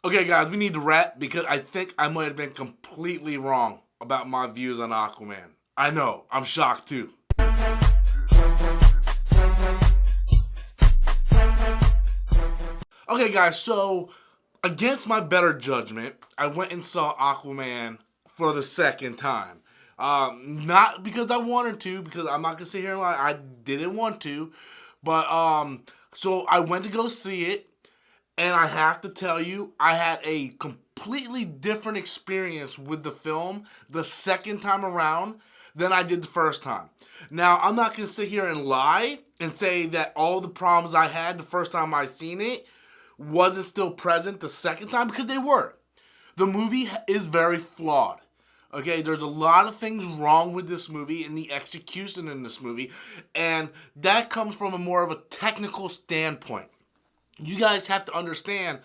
Okay, guys, we need to wrap because I think I might have been completely wrong about my views on Aquaman. I know, I'm shocked too. Okay, guys, so against my better judgment, I went and saw Aquaman for the second time. Not because I wanted to, because I'm not gonna sit here and lie, I didn't want to, but so I went to go see it, and I have to tell you, I had a completely different experience with the film the second time around than I did the first time. Now, I'm not going to sit here and lie and say that all the problems I had the first time I seen it wasn't still present the second time, because they were. The movie is very flawed. Okay, there's a lot of things wrong with this movie and the execution in this movie, and that comes from a more of a technical standpoint. You guys have to understand,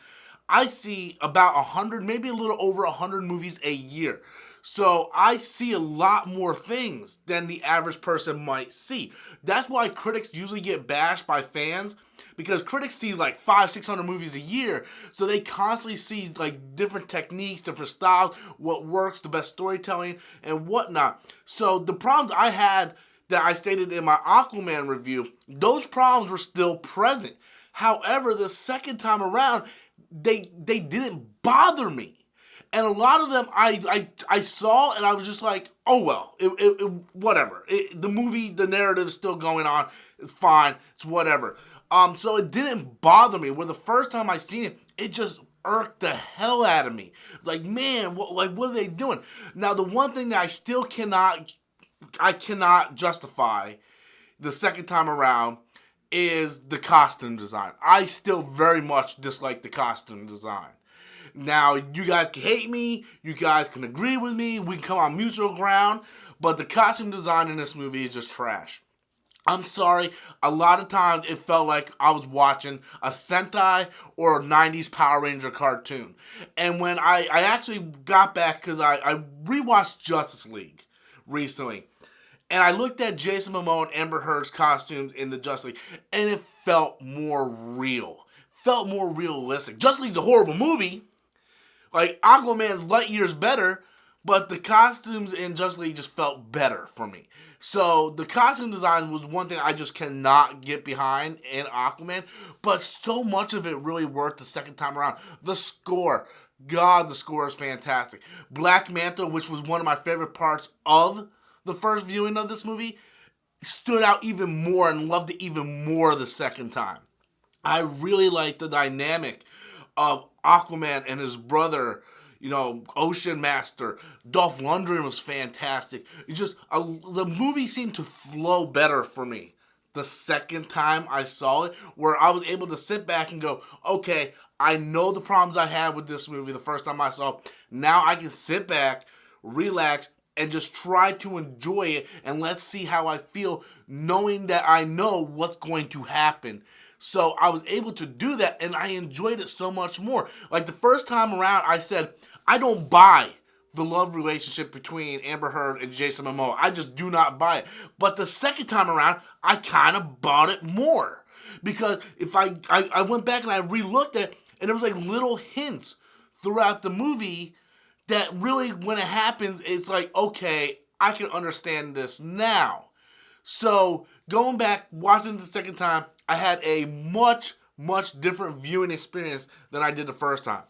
I see about 100, maybe a little over 100 movies a year. So I see a lot more things than the average person might see. That's why critics usually get bashed by fans, because critics see like 600 movies a year. So they constantly see like different techniques, different styles, what works, the best storytelling, and whatnot. So the problems I had that I stated in my Aquaman review, those problems were still present. However, the second time around, they didn't bother me. And a lot of them I saw, and I was just like, oh well, whatever. The movie, the narrative is still going on. It's fine. It's whatever. So it didn't bother me. Where the first time I seen it, it just irked the hell out of me. It's like, man, what are they doing? Now, the one thing that I cannot justify the second time around is the costume design. I still very much dislike the costume design. Now, you guys can hate me, you guys can agree with me, we can come on mutual ground, but the costume design in this movie is just trash. I'm sorry, a lot of times it felt like I was watching a Sentai or a 90s Power Ranger cartoon. And when I actually got back, because I rewatched Justice League recently, and I looked at Jason Momoa and Amber Heard's costumes in the Justice League, and it felt more real. Felt more realistic. Justice League's a horrible movie. Like, Aquaman's light years better, but the costumes in Justice League just felt better for me. So, the costume design was one thing I just cannot get behind in Aquaman, but so much of it really worked the second time around. The score. God, the score is fantastic. Black Manta, which was one of my favorite parts of the first viewing of this movie, stood out even more and loved it even more the second time. I really like the dynamic of Aquaman and his brother, Ocean Master. Dolph Lundgren was fantastic. The movie seemed to flow better for me the second time I saw it, where I was able to sit back and go, okay, I know the problems I had with this movie the first time I saw it. Now I can sit back, relax, and just try to enjoy it, and let's see how I feel knowing that I know what's going to happen. So I was able to do that, and I enjoyed it so much more. Like, the first time around, I said, I don't buy the love relationship between Amber Heard and Jason Momoa. I just do not buy it. But the second time around, I kind of bought it more. Because if I went back and I re-looked at it, and there was like little hints throughout the movie that really, when it happens, it's like, okay, I can understand this now. So, going back, watching it the second time, I had a much, much different viewing experience than I did the first time.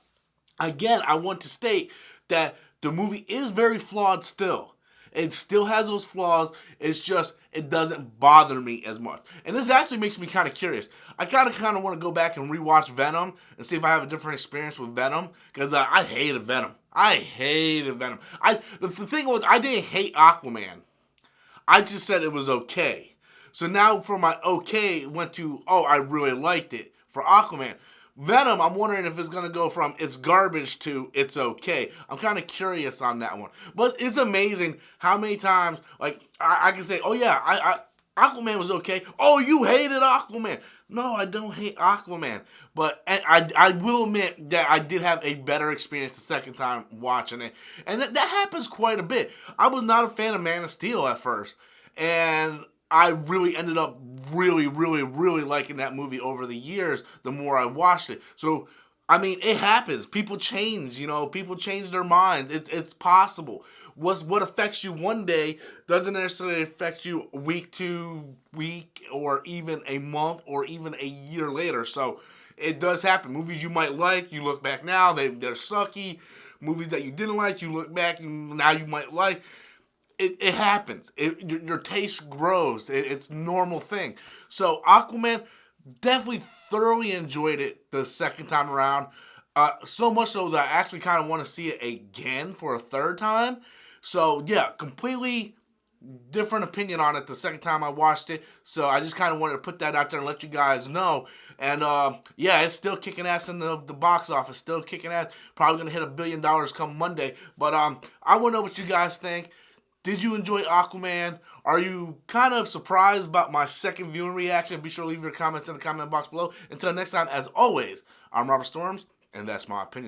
Again, I want to state that the movie is very flawed still. It still has those flaws. It's just, it doesn't bother me as much. And this actually makes me kind of curious. I kind of want to go back and rewatch Venom and see if I have a different experience with Venom. Because I hated Venom. The thing was, I didn't hate Aquaman. I just said it was okay. So now from my okay, went to, oh, I really liked it for Aquaman. Venom, I'm wondering if it's going to go from it's garbage to it's okay. I'm kind of curious on that one. But it's amazing how many times, like, I can say, oh yeah, Aquaman was okay. Oh, you hated Aquaman. No, I don't hate Aquaman. But I will admit that I did have a better experience the second time watching it. And that happens quite a bit. I was not a fan of Man of Steel at first. And I really ended up really, really, really liking that movie over the years the more I watched it. So I mean, it happens. People change, people change their minds. It's possible. What affects you one day doesn't necessarily affect you week to week or even a month or even a year later. So it does happen. Movies you might like, you look back now, they're sucky. Movies that you didn't like, you look back and now you might like. It happens. Your taste grows. It's a normal thing. So Aquaman, definitely thoroughly enjoyed it the second time around. So much so that I actually kind of want to see it again for a third time. So yeah, completely different opinion on it the second time I watched it. So I just kind of wanted to put that out there and let you guys know. And yeah, it's still kicking ass in the box office. Still kicking ass. Probably gonna hit $1 billion come Monday. But I want to know what you guys think. Did you enjoy Aquaman? Are you kind of surprised about my second viewing reaction? Be sure to leave your comments in the comment box below. Until next time, as always, I'm Robert Storms, and that's my opinion.